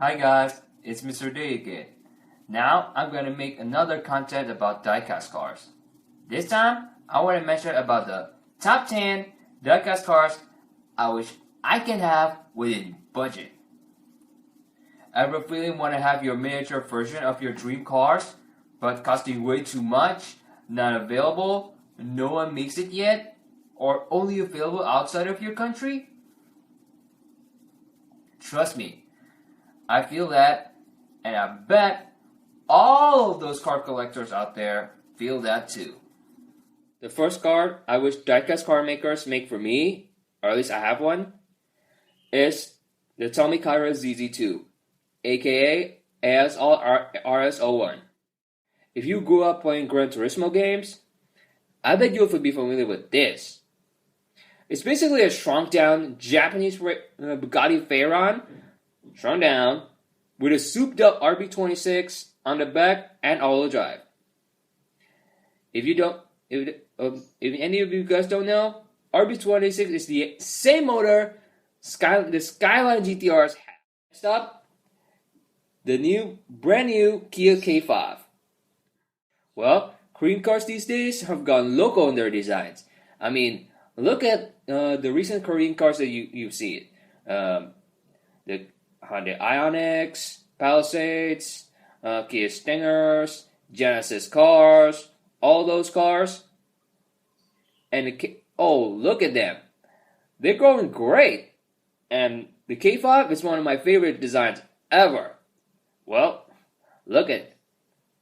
Hi guys, it's Mr. Day again. Now I'm going to make another content about diecast cars. This time I want to mention about the top 10 diecast cars I wish I can have within budget. Ever feeling want to have your miniature version of your dream cars, but costing way too much, not available, no one makes it yet, or only available outside of your country? Trust me, I feel that, and I bet all of those car collectors out there feel that too. The first car I wish diecast car makers make for me, or at least I have one, is the Tommy Kaira ZZ2, aka ASL RS01. If you grew up playing Gran Turismo games, I bet you'll be familiar with this. It's basically a shrunk down Japanese Bugatti Veyron, shrunk down, with a souped up RB26 on the back and all-wheel drive. If any of you guys don't know, RB26 is the same motor the Skyline GTRs have. Next up, the brand new Kia K5. Well, Korean cars these days have gone loco in their designs. I mean, look at the recent Korean cars that you've seen. The Hyundai Ioniqs, Palisades, Kia Stingers, Genesis cars, all those cars. And look at them. They're growing great. And the K5 is one of my favorite designs ever. Well, look at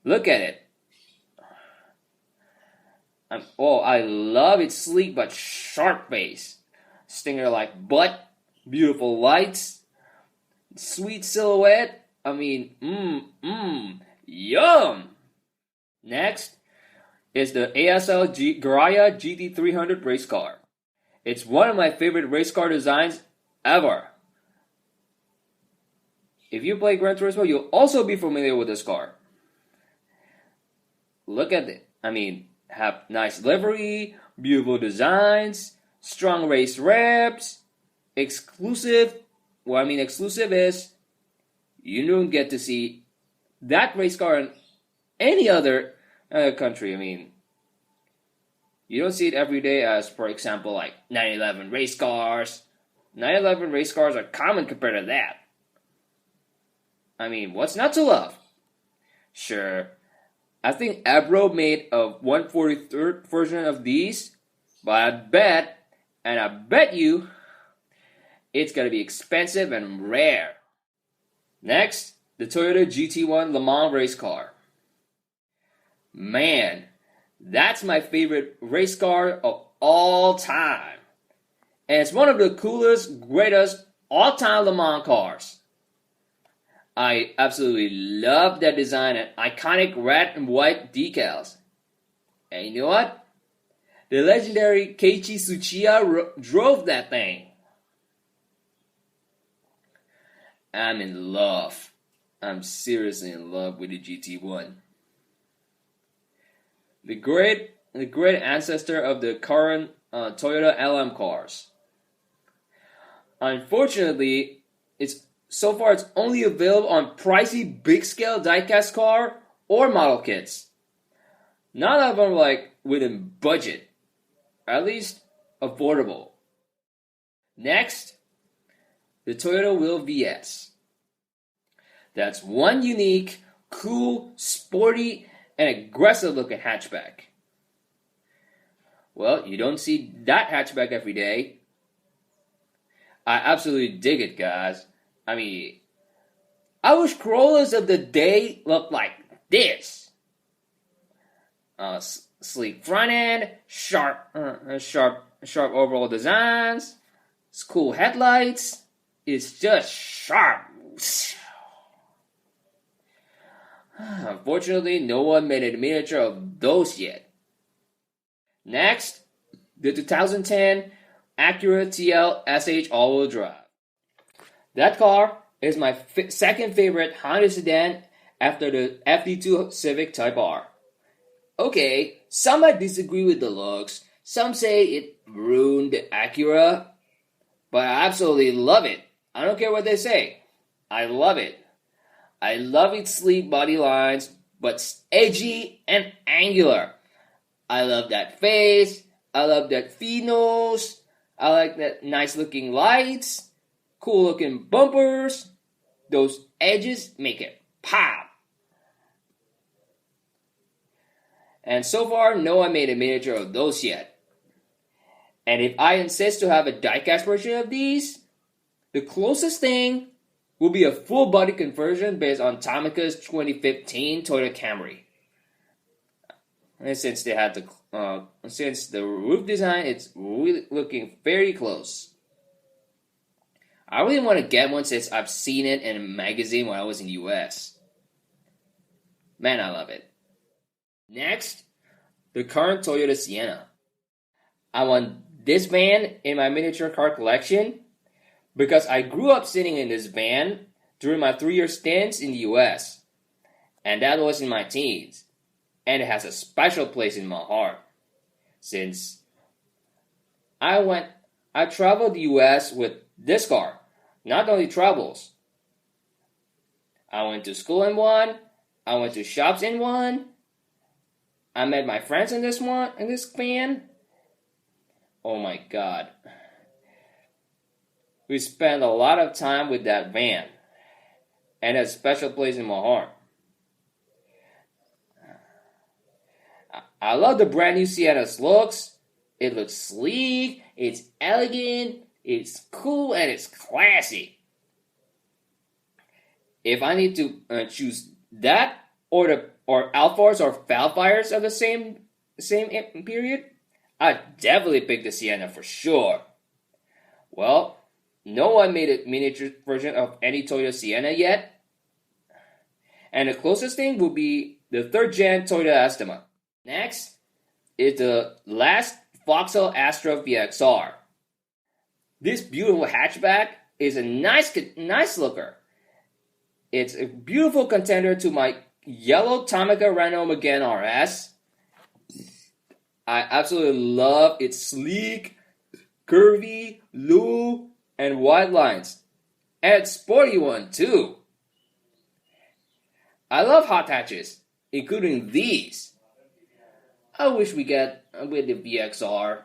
it. I love its sleek but sharp base. Stinger-like butt, beautiful lights, sweet silhouette. I mean, yum! Next is the ASL Garaya GT300 race car. It's one of my favorite race car designs ever. If you play Gran Turismo, you'll also be familiar with this car. Look at it. I mean, have nice livery, beautiful designs, strong race reps, exclusive. What I mean exclusive is you don't get to see that race car in any other country. I mean, you don't see it every day as, for example, like 911 race cars. 911 race cars are common compared to that. I mean, what's not to love? Sure, I think Abro made a 143rd version of these, but I bet you, it's gonna be expensive and rare. Next, the Toyota GT1 Le Mans race car. Man, that's my favorite race car of all time. And it's one of the coolest, greatest, all-time Le Mans cars. I absolutely love that design and iconic red and white decals. And you know what? The legendary Keiichi Tsuchiya drove that thing. I'm in love. I'm seriously in love with the GT1. The great ancestor of the current Toyota LM cars. Unfortunately, it's only available on pricey big-scale diecast car or model kits. None of them are within budget, at least affordable. Next, the Toyota Will VS. That's one unique, cool, sporty, and aggressive-looking hatchback. Well, you don't see that hatchback every day. I absolutely dig it, guys. I mean, I wish Corollas of the day looked like this. Sleek front end, sharp overall designs, cool headlights. It's just sharp. Unfortunately, no one made a miniature of those yet. Next, the 2010 Acura TL SH all-wheel drive. That car is my second favorite Honda sedan after the FD2 Civic Type R. Okay, some might disagree with the looks. Some say it ruined the Acura, but I absolutely love it. I don't care what they say. I love it. I love its sleek body lines, but edgy and angular. I love that face. I love that V nose. I like that nice looking lights. Cool looking bumpers. Those edges make it pop. And so far, no one made a miniature of those yet. And if I insist to have a diecast version of these, the closest thing will be a full body conversion based on Tomica's 2015 Toyota Camry. And since they had since the roof design, it's really looking very close. I really want to get one since I've seen it in a magazine when I was in the US. Man, I love it. Next, the current Toyota Sienna. I want this van in my miniature car collection because I grew up sitting in this van during my 3-year stints in the US, and that was in my teens, and it has a special place in my heart since I traveled the US with this car, not only travels. I went to school in one, I went to shops in one, I met my friends in this van. Oh my god. We spent a lot of time with that van, and a special place in my heart. I love the brand new Sienna's looks. It looks sleek, it's elegant, it's cool, and it's classy. If I need to choose that or Alphars or Falfires of the same period, I'd definitely pick the Sienna for sure. Well, no one made a miniature version of any Toyota Sienna yet, and the closest thing will be the 3rd gen Toyota Estima. Next is the last Foxhole Astro VXR. This beautiful hatchback is a nice looker. It's a beautiful contender to my yellow Tomica Renault Megane RS. I absolutely love its sleek, curvy, low, and wide lines. And it's sporty one too. I love hot hatches, including these. I wish we get with the VXR,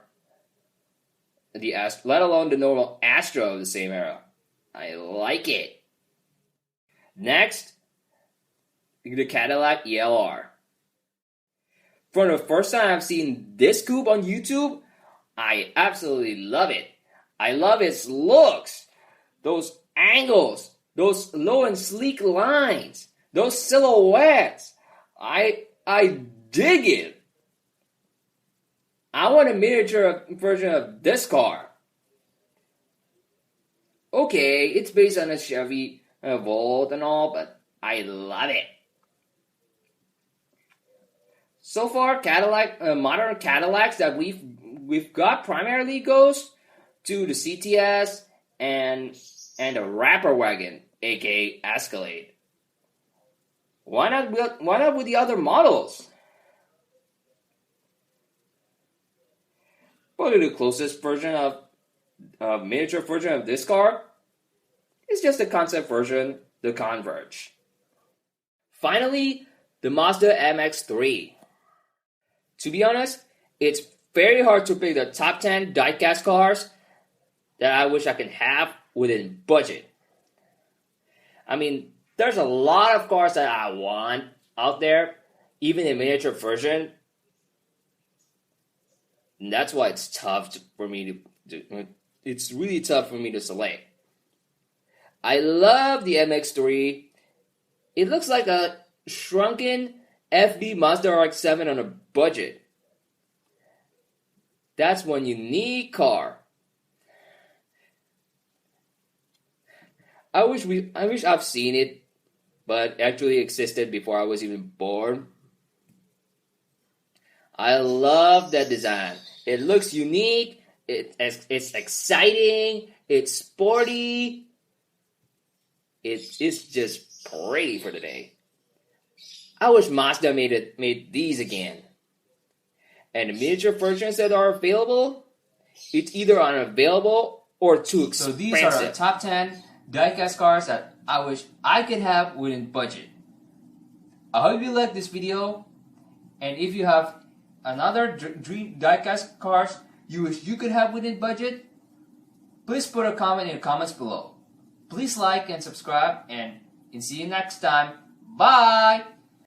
let alone the normal Astro of the same era. I like it. Next, the Cadillac ELR. From the first time I've seen this coupe on YouTube, I absolutely love it. I love its looks, those angles, those low and sleek lines, those silhouettes. I dig it. I want a miniature version of this car. Okay, it's based on a Chevy Volt and all, but I love it. So far, modern Cadillacs that we've got primarily goes to the CTS and the Rapper Wagon, aka Escalade. Why not with the other models? Probably the closest version of miniature version of this car is just the concept version, the Converge. Finally, the Mazda MX3. To be honest, it's very hard to pick the top 10 diecast cars that I wish I could have within budget. I mean, there's a lot of cars that I want out there, even in miniature version. And that's why it's tough for me to it's really tough for me to select. I love the MX3. It looks like a shrunken FB Mazda RX-7 on a budget. That's one unique car. I wish I've seen it, but actually existed before I was even born. I love that design. It looks unique. It's exciting. It's sporty. It's just pretty for today. I wish Mazda made these again. And the miniature versions that are available, it's either unavailable or too expensive. So these are the top 10 diecast cars that I wish I could have within budget. I hope you liked this video, and if you have another dream diecast cars you wish you could have within budget, please put a comment in the comments below. Please like and subscribe, and see you next time. Bye!